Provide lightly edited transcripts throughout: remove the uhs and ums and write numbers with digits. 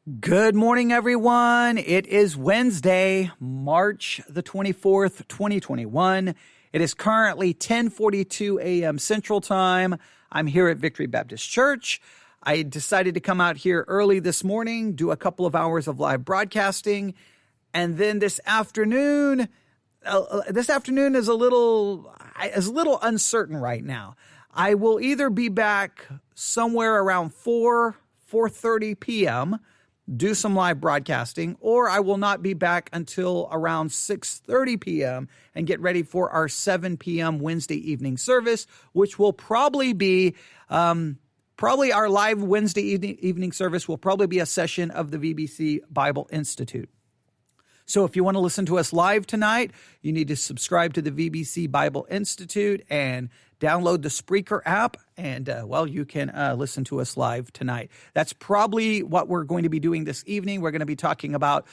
Good morning, everyone. It is Wednesday, March the 24th, 2021. It is currently 10:42 a.m. Central Time. I'm here at Victory Baptist Church. I decided to come out here early this morning, do a couple of hours of live broadcasting, and then this afternoon is a little uncertain right now. I will either be back somewhere around 4:30 p.m., do some live broadcasting, or I will not be back until around 6:30 p.m. and get ready for our 7 p.m. Wednesday evening service, which will probably be our live Wednesday evening service will probably be a session of the VBC Bible Institute. So if you want to listen to us live tonight, you need to subscribe to the VBC Bible Institute and download the Spreaker app, and you can listen to us live tonight. That's probably what we're going to be doing this evening. We're going to be talking about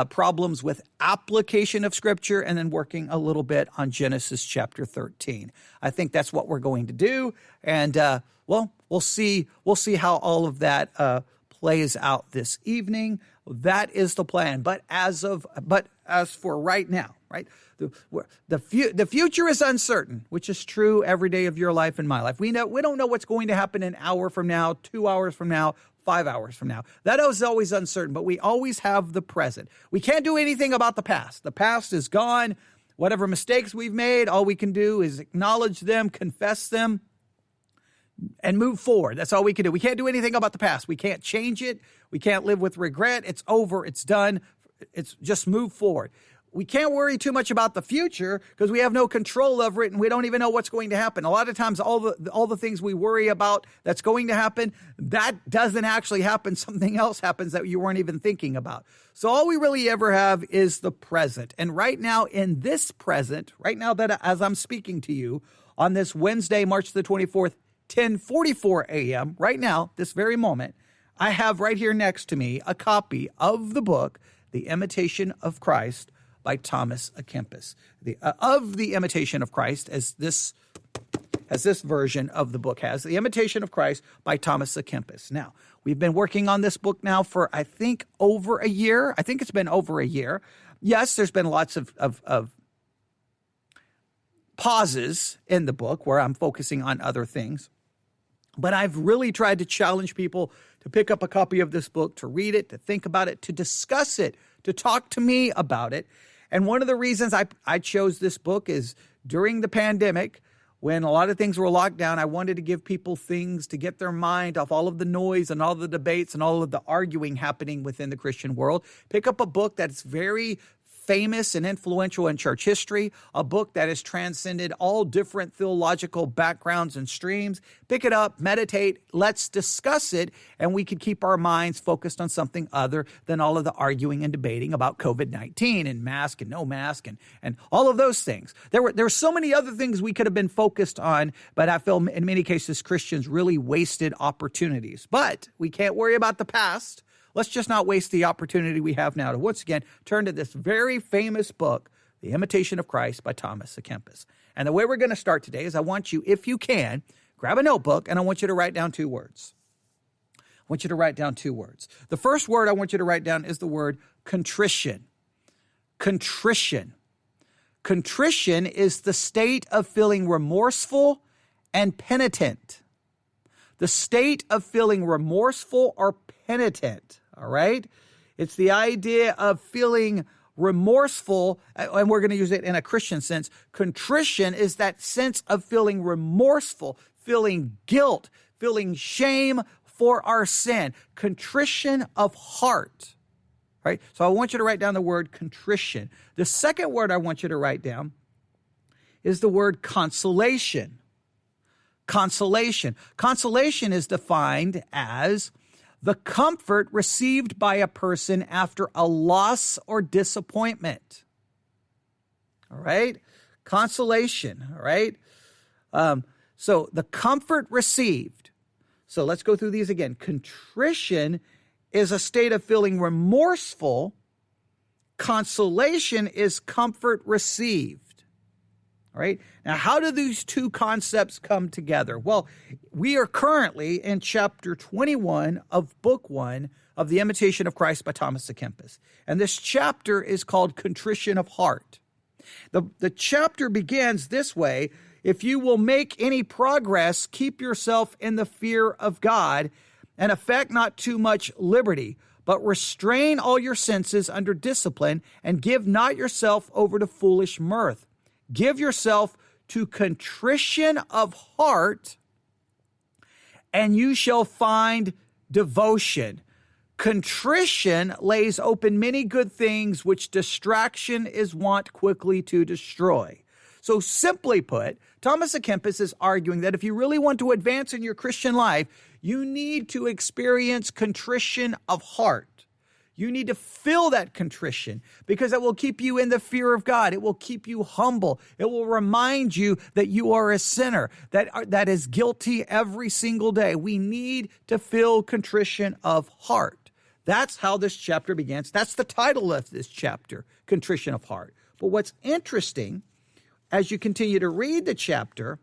problems with application of Scripture and then working a little bit on Genesis chapter 13. I think that's what we're going to do, and we'll see how all of that plays out this evening. That is the plan. But as for right now, right? The future is uncertain, which is true every day of your life and my life. We don't know what's going to happen an hour from now, 2 hours from now, 5 hours from now. That is always uncertain, but we always have the present. We can't do anything about the past. The past is gone. Whatever mistakes we've made, all we can do is acknowledge them, confess them, and move forward. That's all we can do. We can't do anything about the past. We can't change it. We can't live with regret. It's over. It's done. It's just move forward. We can't worry too much about the future because we have no control over it and we don't even know what's going to happen. A lot of times all the things we worry about that's going to happen, that doesn't actually happen. Something else happens that you weren't even thinking about. So all we really ever have is the present. And right now in this present, right now that as I'm speaking to you on this Wednesday, March the 24th, 10:44 a.m., right now, this very moment, I have right here next to me a copy of the book, The Imitation of Christ by Thomas à Kempis. The Imitation of Christ, as this version of the book has, The Imitation of Christ by Thomas à Kempis. Now, we've been working on this book now for, I think, over a year. I think it's been over a year. Yes, there's been lots of pauses in the book where I'm focusing on other things. But I've really tried to challenge people to pick up a copy of this book, to read it, to think about it, to discuss it, to talk to me about it. And one of the reasons I chose this book is during the pandemic, when a lot of things were locked down, I wanted to give people things to get their mind off all of the noise and all of the debates and all of the arguing happening within the Christian world. Pick up a book that's very famous and influential in church history, a book that has transcended all different theological backgrounds and streams. Pick it up, meditate, let's discuss it, and we can keep our minds focused on something other than all of the arguing and debating about COVID-19 and mask and no mask and all of those things. There were so many other things we could have been focused on, but I feel in many cases Christians really wasted opportunities. But we can't worry about the past. Let's just not waste the opportunity we have now to once again turn to this very famous book, The Imitation of Christ by Thomas à Kempis. And the way we're going to start today is I want you, if you can, grab a notebook and I want you to write down 2 words. I want you to write down 2 words. The first word I want you to write down is the word contrition. Contrition. Contrition is the state of feeling remorseful and penitent. The state of feeling remorseful or penitent, all right? It's the idea of feeling remorseful, and we're going to use it in a Christian sense. Contrition is that sense of feeling remorseful, feeling guilt, feeling shame for our sin. Contrition of heart, right? So I want you to write down the word contrition. The second word I want you to write down is the word consolation. Consolation. Consolation is defined as the comfort received by a person after a loss or disappointment. All right? Consolation, all right? So the comfort received. So let's go through these again. Contrition is a state of feeling remorseful. Consolation is comfort received. All right. Now, how do these two concepts come together? Well, we are currently in chapter 21 of book 1 of The Imitation of Christ by Thomas à Kempis. And this chapter is called Contrition of Heart. The chapter begins this way: if you will make any progress, keep yourself in the fear of God and affect not too much liberty, but restrain all your senses under discipline and give not yourself over to foolish mirth. Give yourself to contrition of heart, and you shall find devotion. Contrition lays open many good things which distraction is wont quickly to destroy. So simply put, Thomas à Kempis is arguing that if you really want to advance in your Christian life, you need to experience contrition of heart. You need to feel that contrition because it will keep you in the fear of God. It will keep you humble. It will remind you that you are a sinner that is guilty every single day. We need to feel contrition of heart. That's how this chapter begins. That's the title of this chapter, Contrition of Heart. But what's interesting, as you continue to read the chapter,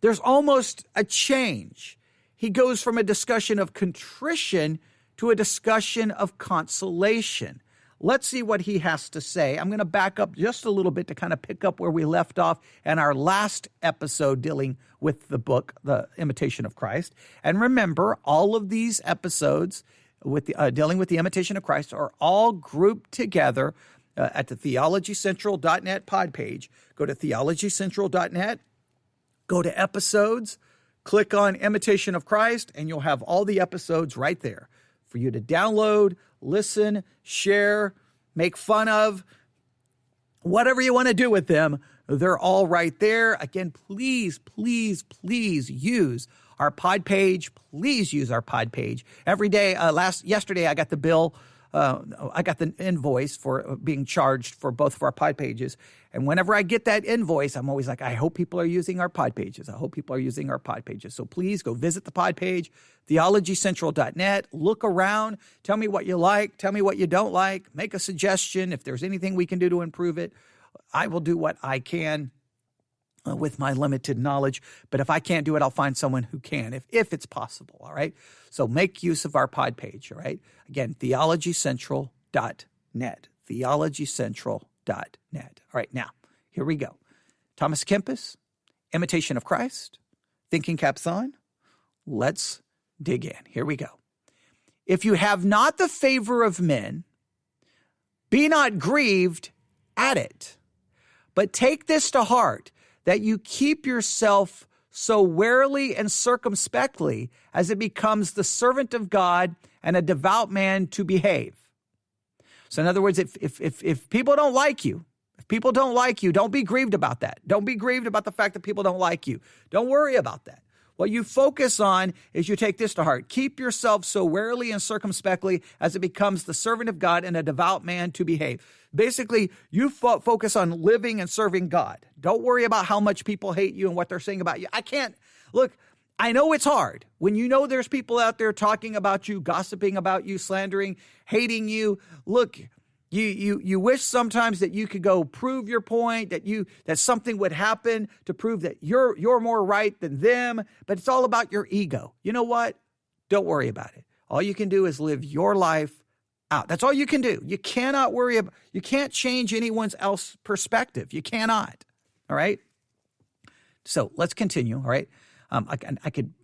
there's almost a change. He goes from a discussion of contrition to a discussion of consolation. Let's see what he has to say. I'm going to back up just a little bit to kind of pick up where we left off in our last episode dealing with the book, The Imitation of Christ. And remember, all of these episodes with dealing with the Imitation of Christ are all grouped together at the theologycentral.net pod page. Go to theologycentral.net, go to episodes, click on Imitation of Christ, and you'll have all the episodes right there for you to download, listen, share, make fun of, whatever you want to do with them. They're all right there. Again, please, please, please use our pod page. Please use our pod page. Every day, yesterday I got the bill. I got the invoice for being charged for both of our pod pages. And whenever I get that invoice, I'm always like, I hope people are using our pod pages. I hope people are using our pod pages. So please go visit the pod page, theologycentral.net. Look around. Tell me what you like. Tell me what you don't like. Make a suggestion. If there's anything we can do to improve it, I will do what I can with my limited knowledge. But if I can't do it, I'll find someone who can, if it's possible, all right? So make use of our pod page, all right? Again, theologycentral.net, theologycentral.net. All right, now, here we go. Thomas à Kempis, Imitation of Christ, Thinking Caps on. Let's dig in. Here we go. If you have not the favor of men, be not grieved at it, but take this to heart, that you keep yourself so warily and circumspectly as it becomes the servant of God and a devout man to behave. So in other words, if people don't like you, don't be grieved about that. Don't be grieved about the fact that people don't like you. Don't worry about that. What you focus on is you take this to heart. Keep yourself so warily and circumspectly as it becomes the servant of God and a devout man to behave. Basically, you focus on living and serving God. Don't worry about how much people hate you and what they're saying about you. I know it's hard when you know there's people out there talking about you, gossiping about you, slandering, hating you. Look, you wish sometimes that you could go prove your point, that something would happen to prove that you're more right than them, but it's all about your ego. You know what? Don't worry about it. All you can do is live your life out. That's all you can do. You cannot worry about, you can't change anyone's else perspective. You cannot. All right. So let's continue. All right. I could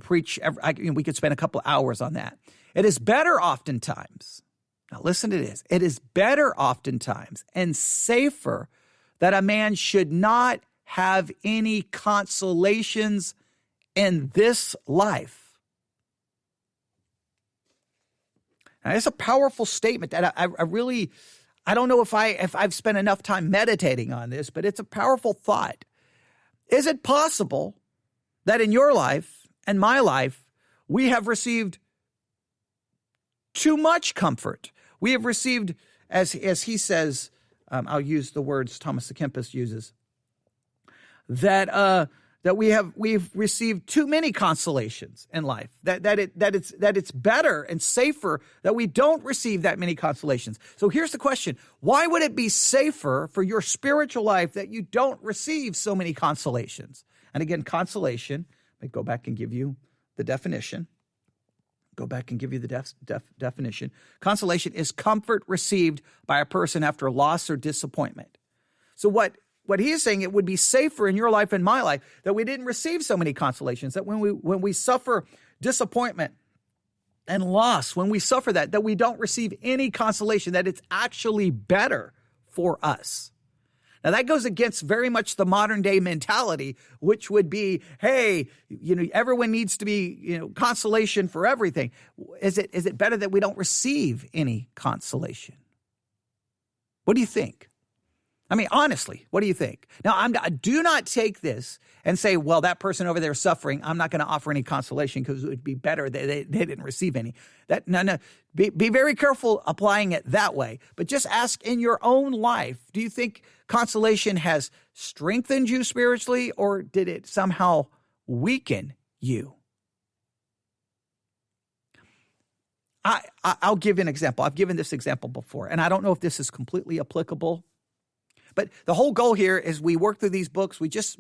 preach. We could spend a couple hours on that. It is better oftentimes. Now listen to this. It is better oftentimes and safer that a man should not have any consolations in this life. Now, it's a powerful statement that I don't know if I've spent enough time meditating on this, but it's a powerful thought. Is it possible that in your life and my life, we have received too much comfort? We have received, as he says, I'll use the words Thomas à Kempis uses, that that we've received too many consolations in life, that it's better and safer that we don't receive that many consolations. So here's the question: why would it be safer for your spiritual life that you don't receive so many consolations? And again, consolation, let me go back and give you the definition. Definition. Consolation is comfort received by a person after loss or disappointment. So what he is saying, it would be safer in your life and my life that we didn't receive so many consolations, that when we suffer disappointment and loss, when we suffer that we don't receive any consolation, that it's actually better for us. Now, that goes against very much the modern day mentality, which would be, hey, everyone needs to be, consolation for everything. Is it better that we don't receive any consolation? What do you think? I mean, honestly, what do you think? Now, do not take this and say, well, that person over there is suffering, I'm not going to offer any consolation because it would be better that they didn't receive any. No. Be very careful applying it that way. But just ask in your own life, do you think consolation has strengthened you spiritually, or did it somehow weaken you? I'll give you an example. I've given this example before, and I don't know if this is completely applicable. But the whole goal here is we work through these books. It's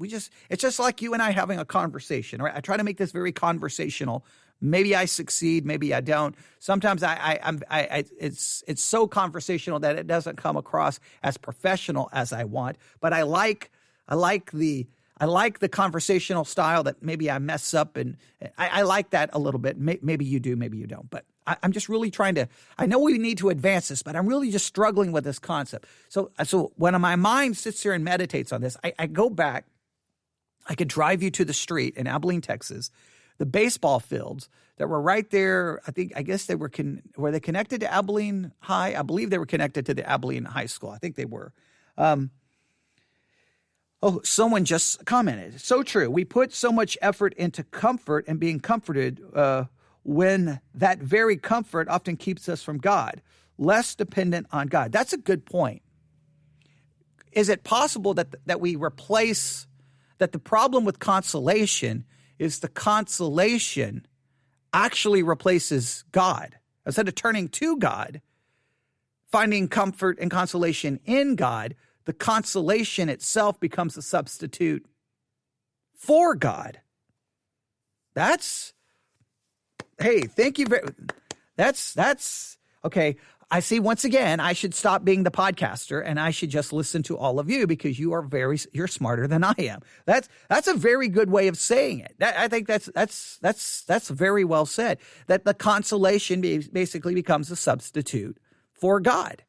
just like you and I having a conversation, right? I try to make this very conversational. Maybe I succeed, maybe I don't. Sometimes it's so conversational that it doesn't come across as professional as I want. But I like the conversational style that maybe I mess up, and I like that a little bit. Maybe you do, maybe you don't. But I'm just really trying to, I know we need to advance this, but I'm really just struggling with this concept. So when my mind sits here and meditates on this, I go back. I could drive you to the street in Abilene, Texas, the baseball fields that were right there. I guess they were they connected to Abilene High? I believe they were connected to the Abilene High School. I think they were. Someone just commented. So true. We put so much effort into comfort and being comforted when that very comfort often keeps us from God, less dependent on God. That's a good point. Is it possible that we replace, that the problem with consolation is the consolation actually replaces God? Instead of turning to God, finding comfort and consolation in God, the consolation itself becomes a substitute for God. Thank you that's okay. I see, once again, I should stop being the podcaster and I should just listen to all of you because you're smarter than I am. That's a very good way of saying it. I think that's very well said, that the consolation basically becomes a substitute for God.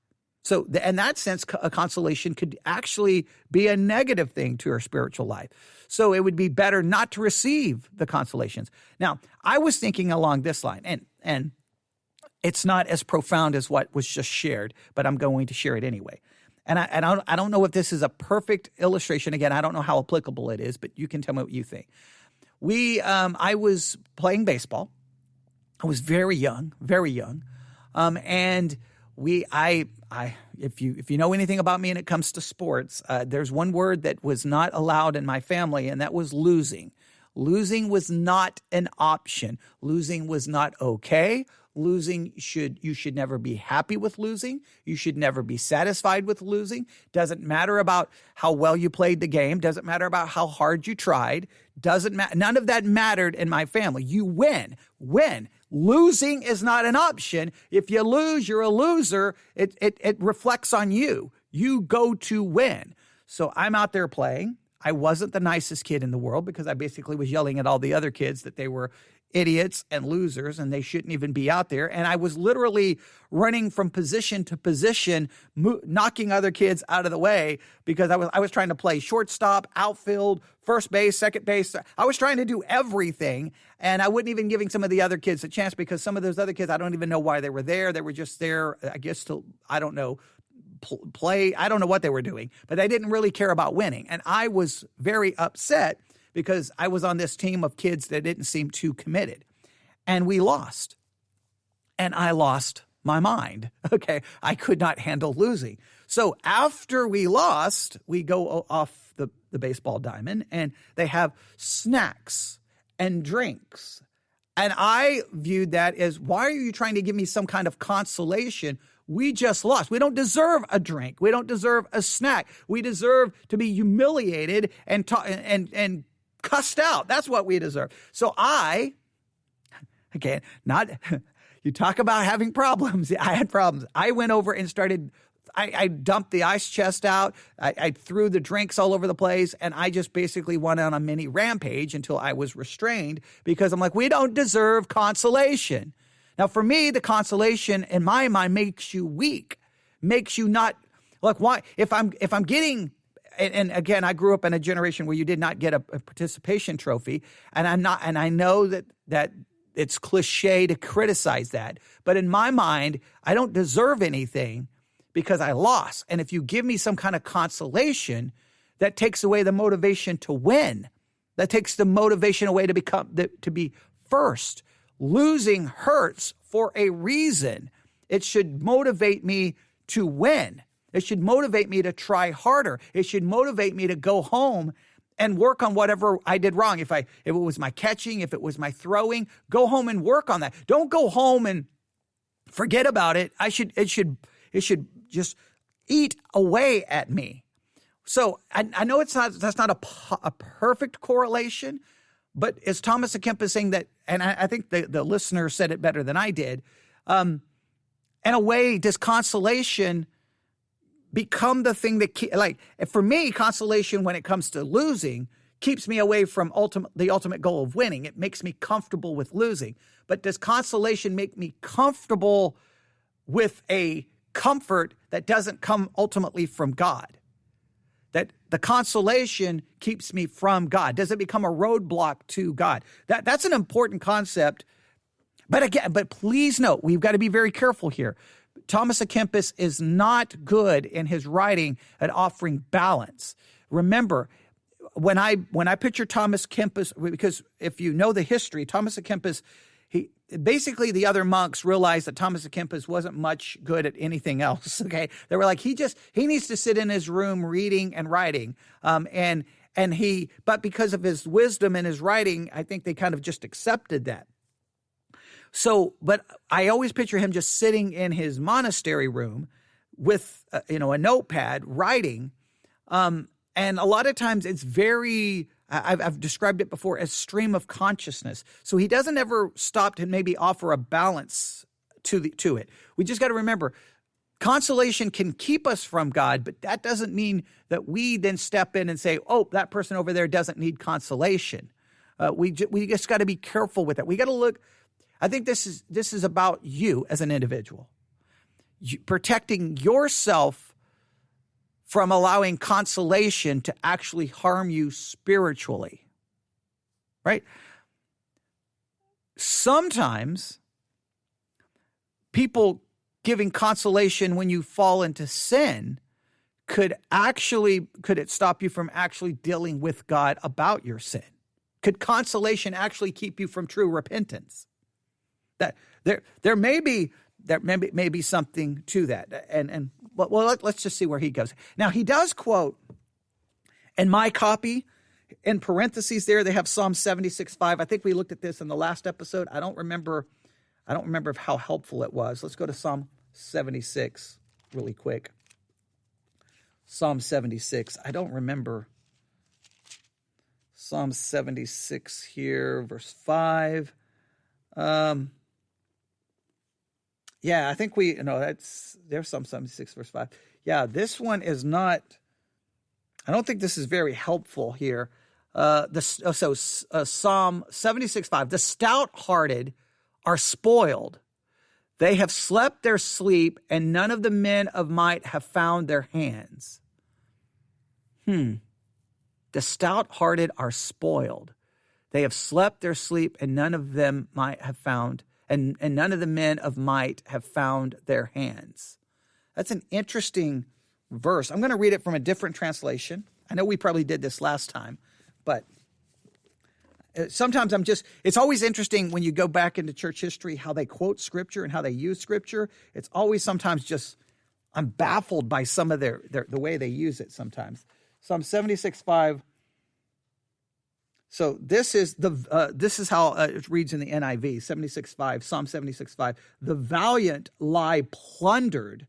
So in that sense, a consolation could actually be a negative thing to our spiritual life. So it would be better not to receive the consolations. Now, I was thinking along this line, and it's not as profound as what was just shared, but I'm going to share it anyway. And I don't know if this is a perfect illustration. Again, I don't know how applicable it is, but you can tell me what you think. I was playing baseball. I was very young, and if you know anything about me and it comes to sports, there's one word that was not allowed in my family, and that was losing. Losing was not an option. Losing was not okay. You should never be happy with losing. You should never be satisfied with losing. Doesn't matter about how well you played the game. Doesn't matter about how hard you tried. None of that mattered in my family. You win. Losing is not an option. If you lose, you're a loser. It reflects on you. You go to win. So I'm out there playing. I wasn't the nicest kid in the world because I basically was yelling at all the other kids that they were idiots and losers and they shouldn't even be out there. And I was literally running from position to position, knocking other kids out of the way because I was trying to play shortstop, outfield, first base, second base. I was trying to do everything, and I wasn't even giving some of the other kids a chance because some of those other kids, I don't even know why they were there. They were just there, I guess, to, I don't know, play. I don't know what they were doing, but they didn't really care about winning. And I was very upset because I was on this team of kids that didn't seem too committed. And we lost. And I lost my mind. Okay, I could not handle losing. So after we lost, we go off the baseball diamond, and they have snacks and drinks. And I viewed that as, why are you trying to give me some kind of consolation? We just lost. We don't deserve a drink. We don't deserve a snack. We deserve to be humiliated and cussed out. That's what we deserve. So you talk about having problems. I had problems. I went over and I dumped the ice chest out. I threw the drinks all over the place, and I just basically went on a mini rampage until I was restrained, because I'm like, we don't deserve consolation. Now, for me, the consolation in my mind makes you weak, makes you not, like, why? If I'm getting, and again, I grew up in a generation where you did not get a participation trophy, and I know that it's cliche to criticize that, but in my mind, I don't deserve anything because I lost. And if you give me some kind of consolation, that takes away the motivation to win. That takes the motivation away to be first. Losing hurts for a reason. It should motivate me to win. It should motivate me to try harder. It should motivate me to go home and work on whatever I did wrong. If it was my catching, if it was my throwing, go home and work on that. Don't go home and forget about it. It should just eat away at me. So I know that's not a perfect correlation, but as Thomas à Kempis saying that, and I think the listener said it better than I did, in a way, does consolation become the thing that, for me, consolation when it comes to losing keeps me away from the ultimate goal of winning. It makes me comfortable with losing. But does consolation make me comfortable with a comfort that doesn't come ultimately from God? That the consolation keeps me from God. Does it become a roadblock to God? That's an important concept. But please note, we've got to be very careful here. Thomas à Kempis is not good in his writing at offering balance. Remember, when I picture Thomas Kempis, because if you know the history, Thomas à Kempis, basically the other monks realized that Thomas à Kempis wasn't much good at anything else. Okay, they were like, he needs to sit in his room reading and writing, but because of his wisdom and his writing, I think they kind of just accepted that. So, but I always picture him just sitting in his monastery room with a notepad writing, and a lot of times it's very. I've described it before as stream of consciousness. So he doesn't ever stop to maybe offer a balance to it. We just got to remember, consolation can keep us from God, but that doesn't mean that we then step in and say, "Oh, that person over there doesn't need consolation." We just got to be careful with it. We got to look. I think this is about you as an individual, protecting yourself from allowing consolation to actually harm you spiritually, right? Sometimes people giving consolation when you fall into sin could it stop you from actually dealing with God about your sin? Could consolation actually keep you from true repentance? That there may be something to that, and let's just see where he goes. Now he does quote in my copy, in parentheses there, they have Psalm 76:5. I think we looked at this in the last episode. I don't remember how helpful it was. Let's go to Psalm 76 really quick. Psalm 76. I don't remember. Psalm 76 here, verse 5. Yeah, I think there's Psalm 76, verse 5. Yeah, this one is not, I don't think this is very helpful here. Psalm 76, 5, the stout-hearted are spoiled. They have slept their sleep, and none of the men of might have found their hands. The stout-hearted are spoiled. They have slept their sleep, and none of them might have found, and none of the men of might have found their hands. That's an interesting verse. I'm going to read it from a different translation. I know we probably did this last time, but sometimes it's always interesting when you go back into church history, how they quote scripture and how they use scripture. It's always sometimes I'm baffled by some of the way they use it sometimes. Psalm 76:5. So this is how it reads in the NIV, 76:5, Psalm 76:5. The valiant lie plundered.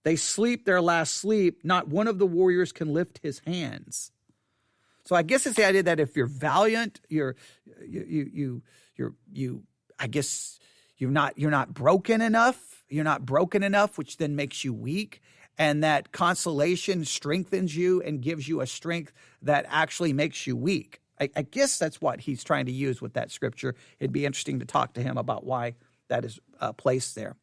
They sleep their last sleep. Not one of the warriors can lift his hands. So I guess it's the idea that if you're valiant, you're not broken enough. You're not broken enough, which then makes you weak. And that consolation strengthens you and gives you a strength that actually makes you weak. I guess that's what he's trying to use with that scripture. It'd be interesting to talk to him about why that is placed there.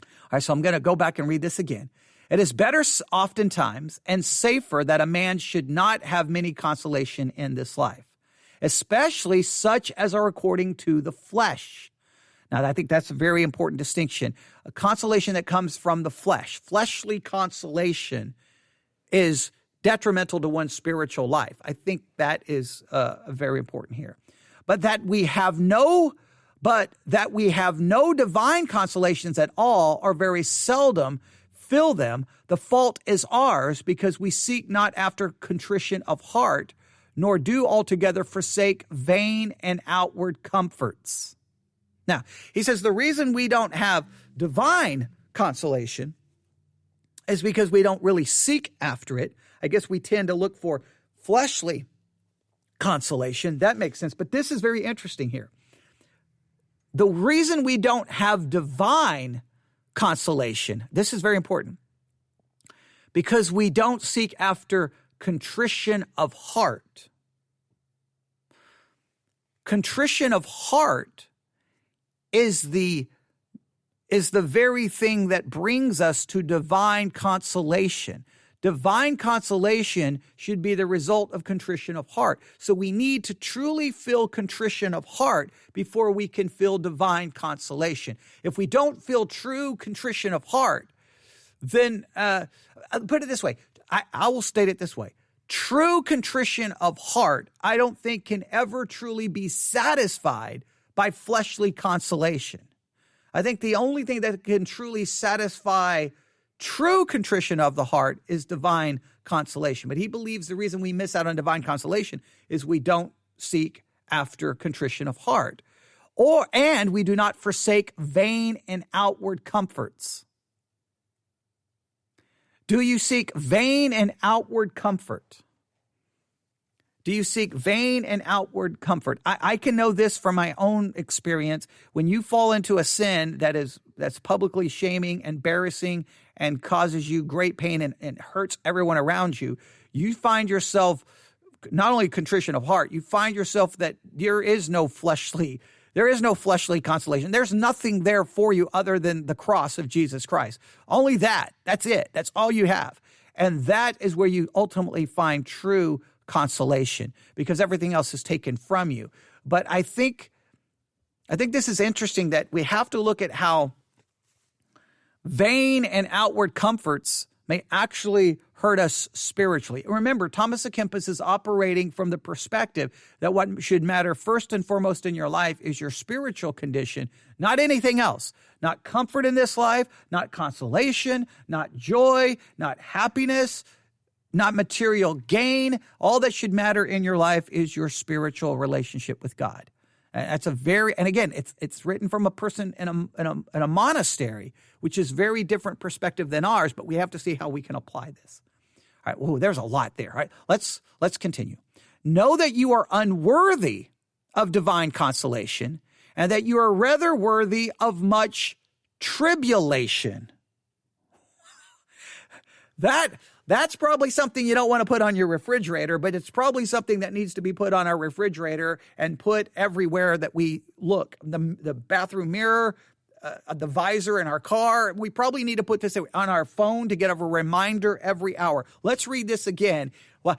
All right, so I'm going to go back and read this again. It is better oftentimes and safer that a man should not have many consolation in this life, especially such as are according to the flesh. Now, I think that's a very important distinction. A consolation that comes from the flesh, fleshly consolation, is detrimental to one's spiritual life. I think that is very important here. But that we have no divine consolations at all, or very seldom fill them, the fault is ours, because we seek not after contrition of heart, nor do altogether forsake vain and outward comforts. Now, he says the reason we don't have divine consolation is because we don't really seek after it. I guess we tend to look for fleshly consolation. That makes sense. But this is very interesting here. The reason we don't have divine consolation, this is very important, because we don't seek after contrition of heart. Contrition of heart is the very thing that brings us to divine consolation. Divine consolation should be the result of contrition of heart. So we need to truly feel contrition of heart before we can feel divine consolation. If we don't feel true contrition of heart, then put it this way. I will state it this way. True contrition of heart, I don't think, can ever truly be satisfied by fleshly consolation. I think the only thing that can truly satisfy true contrition of the heart is divine consolation. But he believes the reason we miss out on divine consolation is we don't seek after contrition of heart, and we do not forsake vain and outward comforts. Do you seek vain and outward comfort? Do you seek vain and outward comfort? I can know this from my own experience. When you fall into a sin that's publicly shaming, embarrassing, and causes you great pain and hurts everyone around you, you find yourself not only contrition of heart, you find yourself that there is no fleshly consolation. There's nothing there for you other than the cross of Jesus Christ. Only that. That's it. That's all you have. And that is where you ultimately find true consolation, because everything else is taken from you. But I think this is interesting, that we have to look at how vain and outward comforts may actually hurt us spiritually. Remember, Thomas à Kempis is operating from the perspective that what should matter first and foremost in your life is your spiritual condition, not anything else. Not comfort in this life, not consolation, not joy, not happiness, not material gain. All that should matter in your life is your spiritual relationship with God. And again, it's written from a person in a monastery, which is very different perspective than ours, but we have to see how we can apply this. All right, there's a lot there. All right, let's continue. Know that you are unworthy of divine consolation, and that you are rather worthy of much tribulation. That's probably something you don't want to put on your refrigerator, but it's probably something that needs to be put on our refrigerator and put everywhere that we look. The bathroom mirror, the visor in our car. We probably need to put this on our phone to get a reminder every hour. Let's read this again. Well,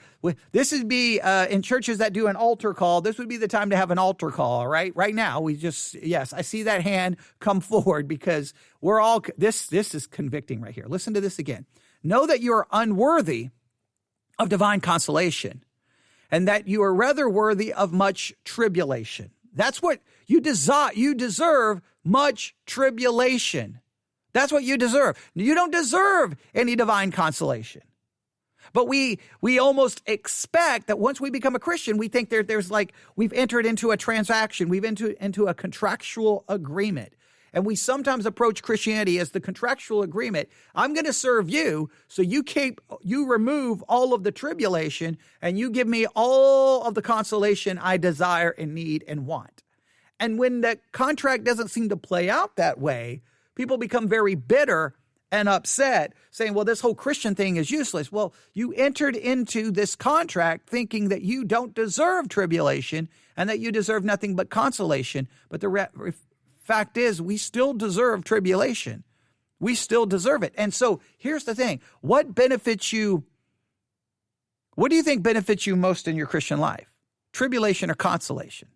this would be in churches that do an altar call. This would be the time to have an altar call, right? Right now, yes, I see that hand come forward, because this is convicting right here. Listen to this again. Know that you are unworthy of divine consolation, and that you are rather worthy of much tribulation. That's what you desire. You deserve much tribulation. That's what you deserve. You don't deserve any divine consolation. But we almost expect that once we become a Christian, we think there's like we've entered into a transaction, we've entered into a contractual agreement. And we sometimes approach Christianity as the contractual agreement. I'm going to serve you, so you remove all of the tribulation, and you give me all of the consolation I desire and need and want. And when the contract doesn't seem to play out that way, people become very bitter and upset, saying, well, this whole Christian thing is useless. Well, you entered into this contract thinking that you don't deserve tribulation and that you deserve nothing but consolation. But the fact is, we still deserve tribulation. We still deserve it. And so here's the thing. What do you think benefits you most in your Christian life? Tribulation or consolation?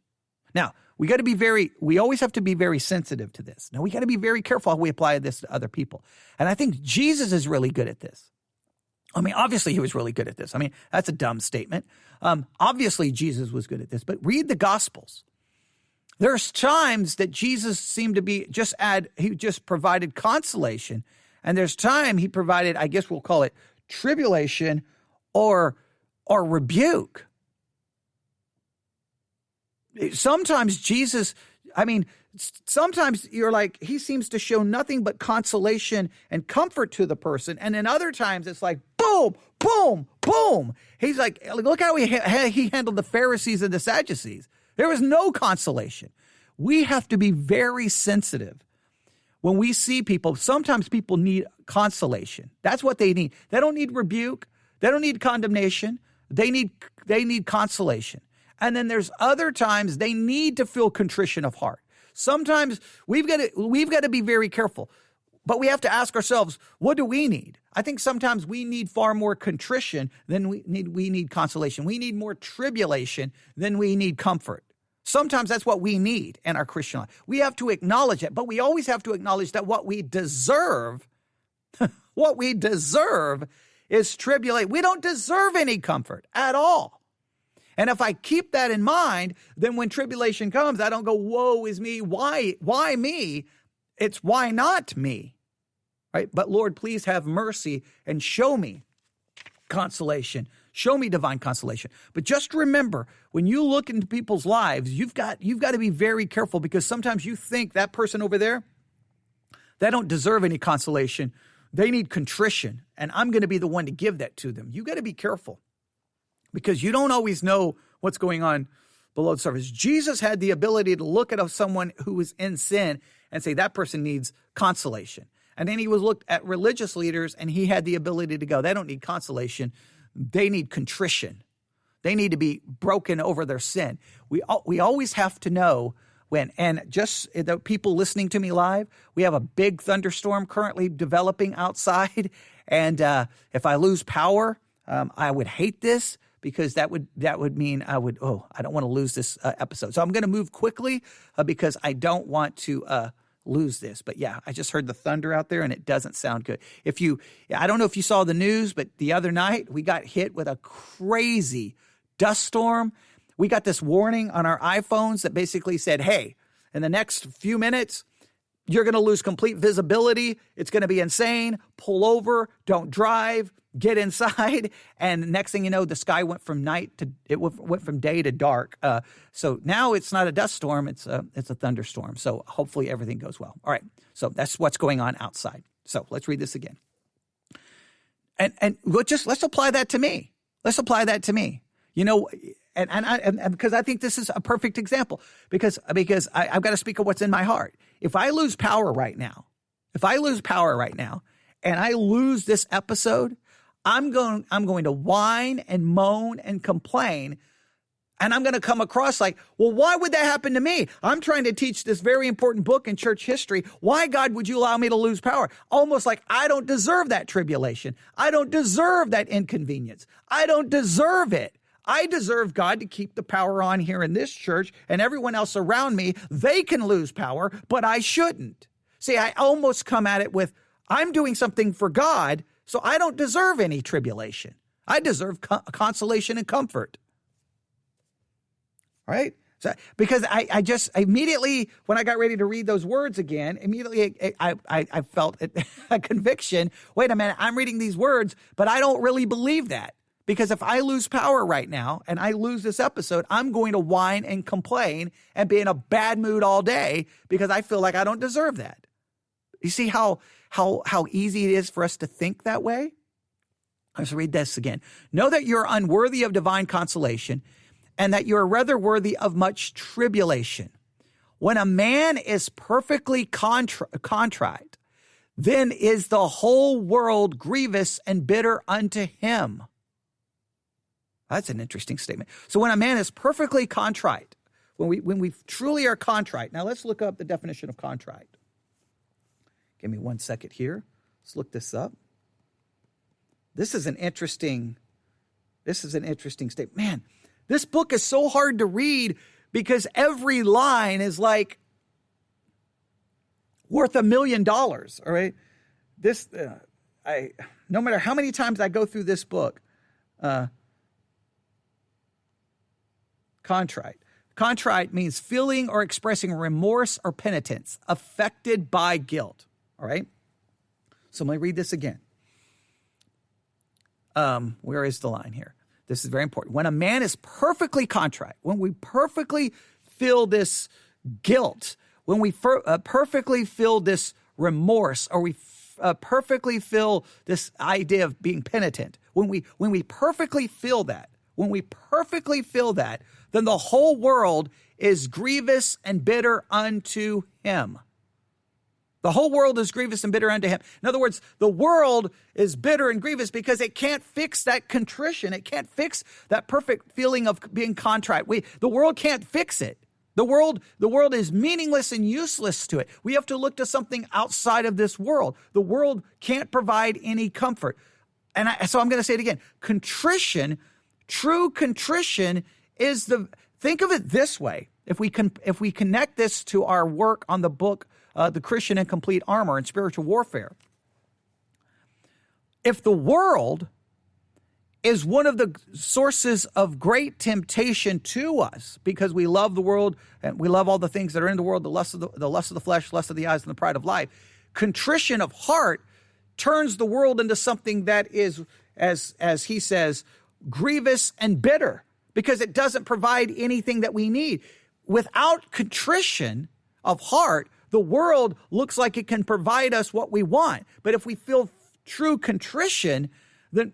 Now, we always have to be very sensitive to this. Now, we got to be very careful how we apply this to other people. And I think Jesus is really good at this. I mean, obviously he was really good at this. I mean, that's a dumb statement. Obviously Jesus was good at this, but read the Gospels. There's times that Jesus seemed to be he just provided consolation. And there's time he provided, I guess we'll call it tribulation or rebuke. Sometimes sometimes you're like, he seems to show nothing but consolation and comfort to the person. And then other times it's like, boom, boom, boom. He's like, look how he handled the Pharisees and the Sadducees. There was no consolation. We have to be very sensitive when we see people. Sometimes people need consolation. That's what they need. They don't need rebuke. They don't need condemnation. They need consolation. And then there's other times they need to feel contrition of heart. Sometimes we've got to be very careful, but we have to ask ourselves, what do we need? I think sometimes we need far more contrition than we need consolation. We need more tribulation than we need comfort. Sometimes that's what we need in our Christian life. We have to acknowledge it, but we always have to acknowledge that what we deserve is tribulation. We don't deserve any comfort at all. And if I keep that in mind, then when tribulation comes, I don't go, woe is me. Why me? It's why not me, right? But Lord, please have mercy and show me consolation. Show me divine consolation. But just remember, when you look into people's lives, you've got to be very careful, because sometimes you think that person over there, they don't deserve any consolation. They need contrition, and I'm going to be the one to give that to them. You got to be careful, because you don't always know what's going on below the surface. Jesus had the ability to look at someone who was in sin and say, that person needs consolation. And then he was looked at religious leaders, and he had the ability to go, they don't need consolation. They need contrition. They need to be broken over their sin. We always have to know when, and just the people listening to me live, we have a big thunderstorm currently developing outside. And if I lose power, I would hate this, because that would mean I don't want to lose this episode. So I'm going to move quickly because I don't want to lose this. But yeah, I just heard the thunder out there and it doesn't sound good. I don't know if you saw the news, but the other night we got hit with a crazy dust storm. We got this warning on our iPhones that basically said, hey, in the next few minutes, you're going to lose complete visibility. It's going to be insane. Pull over, don't drive, get inside. And next thing you know, the sky went from went from day to dark. So now it's not a dust storm, it's a thunderstorm. So hopefully everything goes well. All right. So that's what's going on outside. So let's read this again. And let's apply that to me. Let's apply that to me. You know, and because I think this is a perfect example, because I've got to speak of what's in my heart. If I lose power right now, and I lose this episode, I'm going to whine and moan and complain, and I'm going to come across like, well, why would that happen to me? I'm trying to teach this very important book in church history. Why, God, would you allow me to lose power? Almost like I don't deserve that tribulation. I don't deserve that inconvenience. I don't deserve it. I deserve God to keep the power on here in this church, and everyone else around me, they can lose power, but I shouldn't. See, I almost come at it with, I'm doing something for God, so I don't deserve any tribulation. I deserve consolation and comfort. Right? So, because I just immediately, when I got ready to read those words again, immediately I felt a conviction. Wait a minute, I'm reading these words, but I don't really believe that. Because if I lose power right now and I lose this episode, I'm going to whine and complain and be in a bad mood all day because I feel like I don't deserve that. You see how easy it is for us to think that way? Let's read this again. Know that you're unworthy of divine consolation and that you're rather worthy of much tribulation. When a man is perfectly contrite, then is the whole world grievous and bitter unto him. That's an interesting statement. So when a man is perfectly contrite, when we truly are contrite. Now let's look up the definition of contrite. Give me 1 second here. Let's look this up. This is an interesting statement. Man, this book is so hard to read because every line is like worth $1 million. All right. This, no matter how many times I go through this book, contrite. Contrite means feeling or expressing remorse or penitence, affected by guilt. All right. So let me read this again. Where is the line here? This is very important. When a man is perfectly contrite, when we perfectly feel this guilt, when we perfectly feel this remorse, or we perfectly feel this idea of being penitent, when we perfectly feel that, then the whole world is grievous and bitter unto him. The whole world is grievous and bitter unto him. In other words, the world is bitter and grievous because it can't fix that contrition. It can't fix that perfect feeling of being contrite. The world can't fix it. The world is meaningless and useless to it. We have to look to something outside of this world. The world can't provide any comfort. So I'm going to say it again. Contrition, true contrition is think of it this way. If we connect this to our work on the book, The Christian in Complete Armor and Spiritual Warfare. If the world is one of the sources of great temptation to us because we love the world and we love all the things that are in the world, the lust of the flesh, lust of the eyes, and the pride of life, contrition of heart turns the world into something that is, as he says, grievous and bitter because it doesn't provide anything that we need. Without contrition of heart, the world looks like it can provide us what we want. But if we feel true contrition, then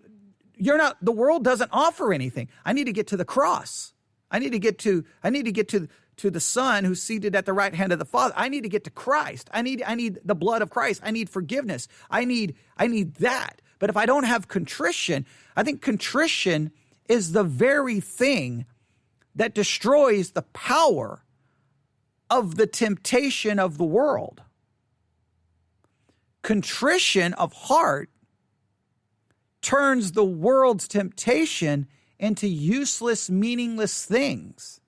the world doesn't offer anything. I need to get to the cross. I need to get to the Son who's seated at the right hand of the Father. I need to get to Christ. I need the blood of Christ. I need forgiveness. I need that. But if I don't have contrition, I think contrition is the very thing that destroys the power of the temptation of the world. Contrition of heart turns the world's temptation into useless, meaningless things.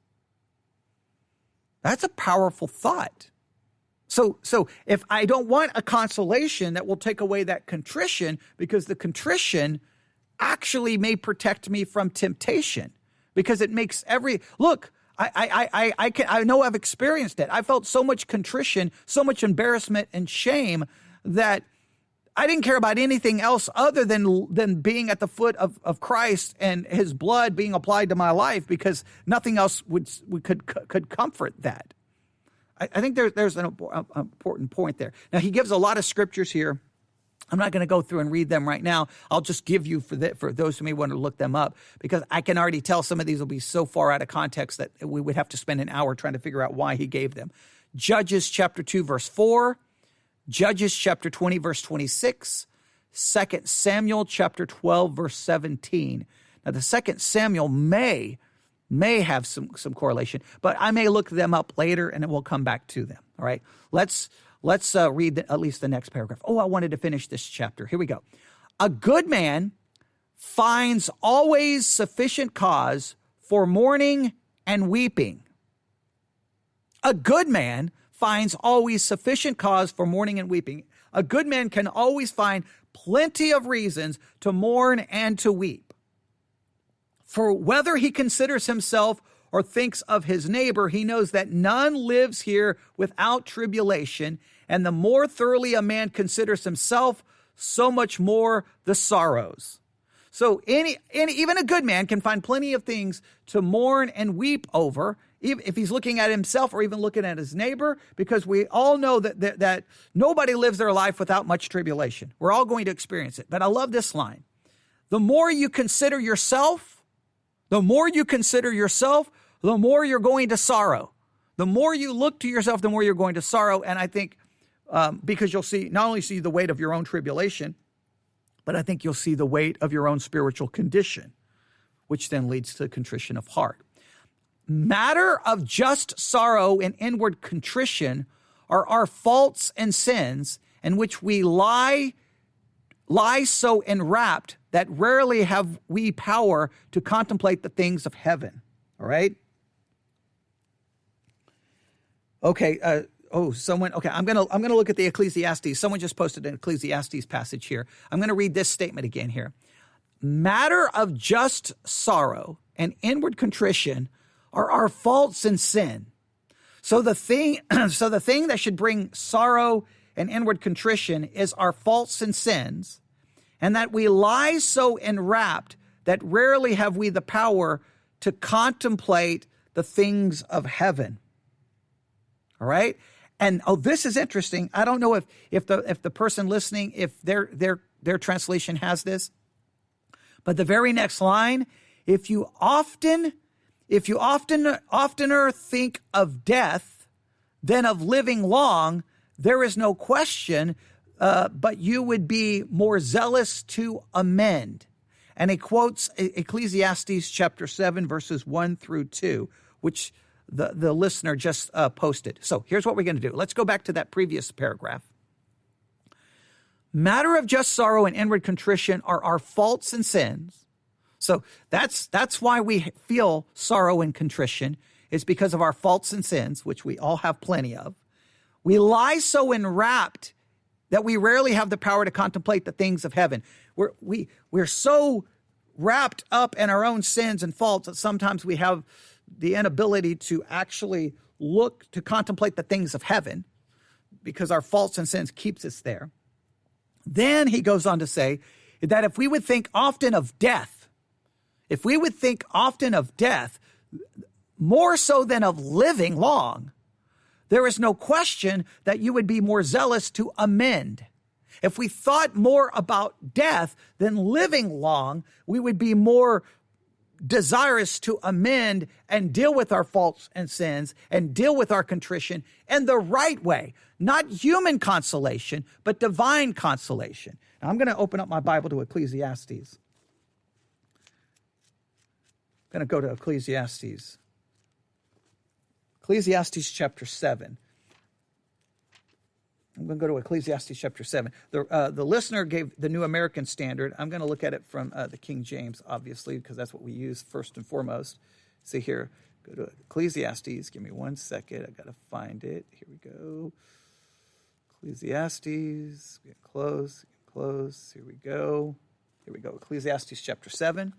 That's a powerful thought. So if I don't want a consolation that will take away that contrition, because the contrition actually may protect me from temptation, because it makes I know I've experienced it. I felt so much contrition, so much embarrassment and shame that I didn't care about anything else other than being at the foot of Christ and his blood being applied to my life, because nothing else could comfort that. I think there's an important point there. Now, he gives a lot of scriptures here. I'm not going to go through and read them right now. I'll just give you for those who may want to look them up, because I can already tell some of these will be so far out of context that we would have to spend an hour trying to figure out why he gave them. Judges chapter 2, verse 4, Judges chapter 20, verse 26, 2 Samuel chapter 12, verse 17. Now, the 2 Samuel may have some correlation, but I may look them up later and then we'll come back to them. All right, let's read at least the next paragraph. Oh, I wanted to finish this chapter. Here we go. A good man finds always sufficient cause for mourning and weeping. A good man finds always sufficient cause for mourning and weeping. A good man can always find plenty of reasons to mourn and to weep. For whether he considers himself or thinks of his neighbor, he knows that none lives here without tribulation. And the more thoroughly a man considers himself, so much more the sorrows. So even a good man can find plenty of things to mourn and weep over, even if he's looking at himself or even looking at his neighbor, because we all know that nobody lives their life without much tribulation. We're all going to experience it. But I love this line. The more you consider yourself, the more you're going to sorrow. The more you look to yourself, the more you're going to sorrow. And I think because you'll not only see the weight of your own tribulation, but I think you'll see the weight of your own spiritual condition, which then leads to contrition of heart. Matter of just sorrow and inward contrition are our faults and sins in which we lie so enwrapped that rarely have we power to contemplate the things of heaven. All right? Okay, I'm gonna look at the Ecclesiastes. Someone just posted an Ecclesiastes passage here. I'm gonna read this statement again here. Matter of just sorrow and inward contrition are our faults and sin. So the thing that should bring sorrow and inward contrition is our faults and sins, and that we lie so enwrapped that rarely have we the power to contemplate the things of heaven. All right? And this is interesting. I don't know if the person listening, if their translation has this, but the very next line, if you oftener think of death than of living long, there is no question, but you would be more zealous to amend. And he quotes Ecclesiastes chapter 7, verses 1 through 2, which the listener just posted. So here's what we're going to do. Let's go back to that previous paragraph. Matter of just sorrow and inward contrition are our faults and sins. So that's why we feel sorrow and contrition, is because of our faults and sins, which we all have plenty of. We lie so enwrapped that we rarely have the power to contemplate the things of heaven. We're so wrapped up in our own sins and faults that sometimes we have the inability to actually look to contemplate the things of heaven because our faults and sins keeps us there. Then he goes on to say that if we would think often of death, more so than of living long, there is no question that you would be more zealous to amend. If we thought more about death than living long, we would be more desirous to amend and deal with our faults and sins and deal with our contrition in the right way. Not human consolation, but divine consolation. Now, I'm going to open up my Bible to Ecclesiastes. I'm going to go to Ecclesiastes. Ecclesiastes chapter 7. I'm going to go to Ecclesiastes chapter 7. The listener gave the New American Standard. I'm going to look at it from the King James, obviously, because that's what we use first and foremost. See here, go to Ecclesiastes. Give me 1 second. I got to find it. Here we go. Ecclesiastes. Get close. Here we go. Ecclesiastes chapter 7.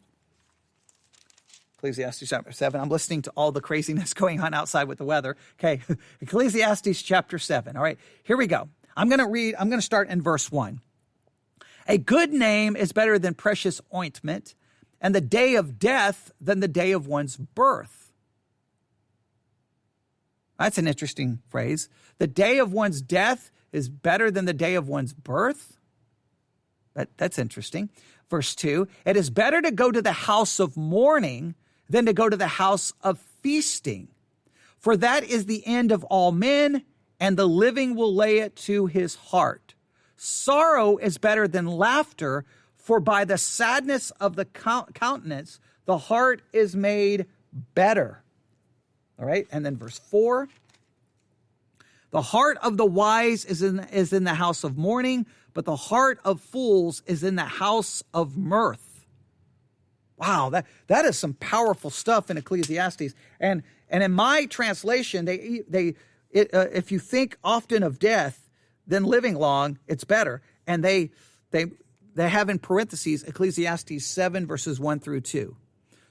Ecclesiastes chapter 7. I'm listening to all the craziness going on outside with the weather. Okay, Ecclesiastes chapter 7. All right, here we go. I'm going to start in verse 1. A good name is better than precious ointment, and the day of death than the day of one's birth. That's an interesting phrase. The day of one's death is better than the day of one's birth. That's interesting. Verse 2, it is better to go to the house of mourning than to go to the house of feasting. For that is the end of all men, and the living will lay it to his heart. Sorrow is better than laughter, for by the sadness of the countenance, the heart is made better. All right, and then verse 4. The heart of the wise is in the house of mourning, but the heart of fools is in the house of mirth. Wow, that is some powerful stuff in Ecclesiastes. And in my translation, if you think often of death than living long, it's better. And they have in parentheses Ecclesiastes 7 verses 1 through 2.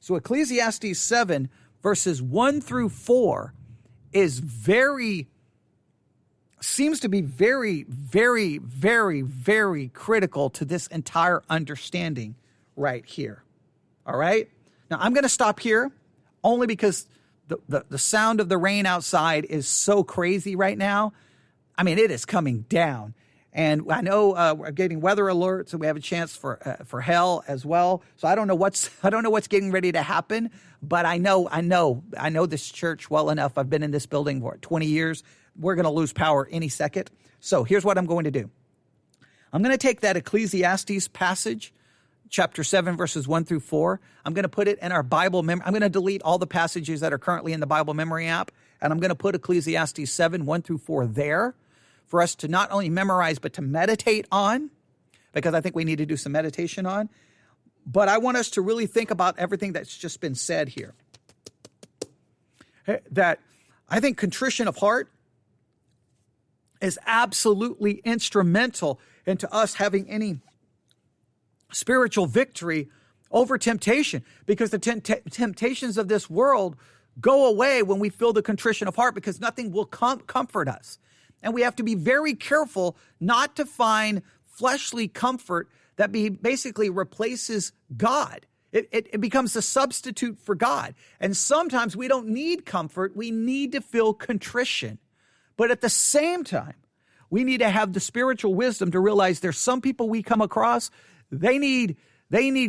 So Ecclesiastes 7 verses 1 through 4 seems to be very, very, very, very critical to this entire understanding right here. All right? Now, I'm going to stop here only because the sound of the rain outside is so crazy right now. I mean, it is coming down. And I know we're getting weather alerts, so we have a chance for hail as well. So I don't know what's getting ready to happen, but I know this church well enough. I've been in this building for 20 years. We're going to lose power any second. So here's what I'm going to do. I'm going to take that Ecclesiastes passage, chapter 7, verses 1 through 4. I'm going to put it in our Bible I'm going to delete all the passages that are currently in the Bible memory app, and I'm going to put Ecclesiastes 7, 1 through 4 there for us to not only memorize, but to meditate on, because I think we need to do some meditation on. But I want us to really think about everything that's just been said here. That I think contrition of heart is absolutely instrumental into us having any spiritual victory over temptation, because the temptations of this world go away when we feel the contrition of heart, because nothing will comfort us. And we have to be very careful not to find fleshly comfort that basically replaces God. It becomes a substitute for God. And sometimes we don't need comfort. We need to feel contrition. But at the same time, we need to have the spiritual wisdom to realize there's some people we come across, they need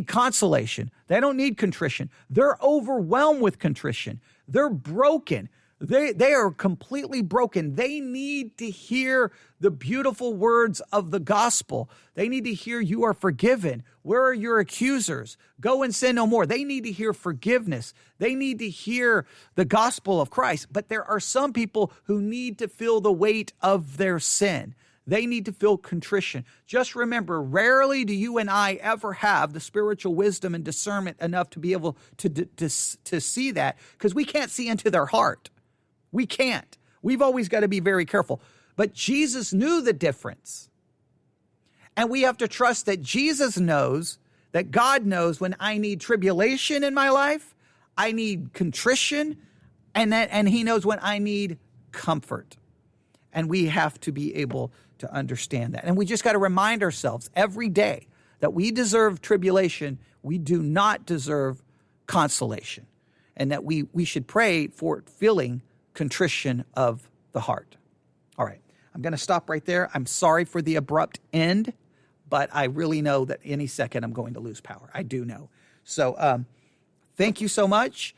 consolation. They don't need contrition. They're overwhelmed with contrition. They're broken. They are completely broken. They need to hear the beautiful words of the gospel. They need to hear you are forgiven. Where are your accusers? Go and sin no more. They need to hear forgiveness. They need to hear the gospel of Christ. But there are some people who need to feel the weight of their sin. They need to feel contrition. Just remember, rarely do you and I ever have the spiritual wisdom and discernment enough to be able to see that, because we can't see into their heart. We can't. We've always got to be very careful. But Jesus knew the difference. And we have to trust that Jesus knows, that God knows when I need tribulation in my life, I need contrition, and he knows when I need comfort. And we have to be able to understand that. And we just got to remind ourselves every day that we deserve tribulation. We do not deserve consolation. And that we should pray for feeling contrition of the heart. All right. I'm going to stop right there. I'm sorry for the abrupt end, but I really know that any second I'm going to lose power. I do know. So thank you so much.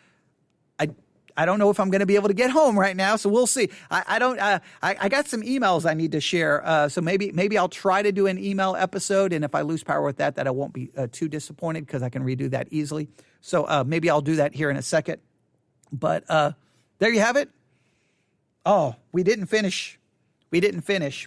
I don't know if I'm going to be able to get home right now, so we'll see. I got some emails I need to share, so maybe I'll try to do an email episode, and if I lose power with that I won't be too disappointed, because I can redo that easily. So maybe I'll do that here in a second. But there you have it. Oh, we didn't finish,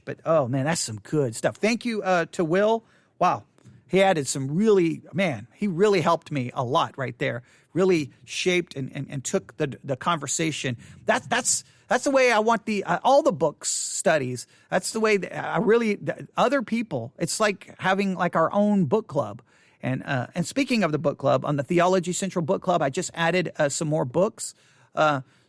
but oh man, that's some good stuff. Thank you to Will. Wow. He added some he really helped me a lot right there. Really shaped and took the conversation. That's the way I want all the books studies. That's the way that other people, it's like having like our own book club. And speaking of the book club, on the Theology Central Book Club, I just added some more books.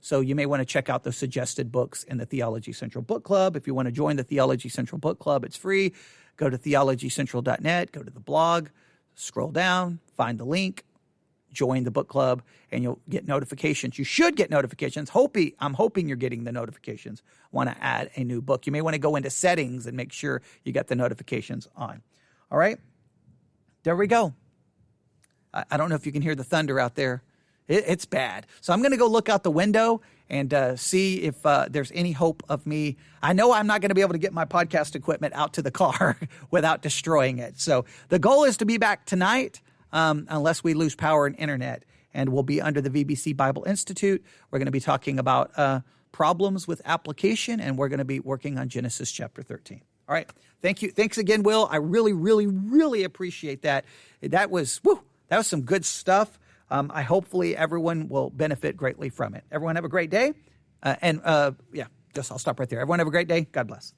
So you may want to check out the suggested books in the Theology Central Book Club. If you want to join the Theology Central Book Club, it's free. Go to theologycentral.net, go to the blog, scroll down, find the link, join the book club, and you'll get notifications. You should get notifications. I'm hoping you're getting the notifications. Want to add a new book. You may want to go into settings and make sure you got the notifications on. All right? There we go. I don't know if you can hear the thunder out there. It's bad. So I'm going to go look out the window and see if there's any hope of me. I know I'm not going to be able to get my podcast equipment out to the car without destroying it. So the goal is to be back tonight, unless we lose power and internet. And we'll be under the VBC Bible Institute. We're going to be talking about problems with application, and we're going to be working on Genesis chapter 13. All right. Thank you. Thanks again, Will. I really, really, really appreciate that. That was some good stuff. Hopefully everyone will benefit greatly from it. Everyone have a great day. I'll stop right there. Everyone have a great day. God bless.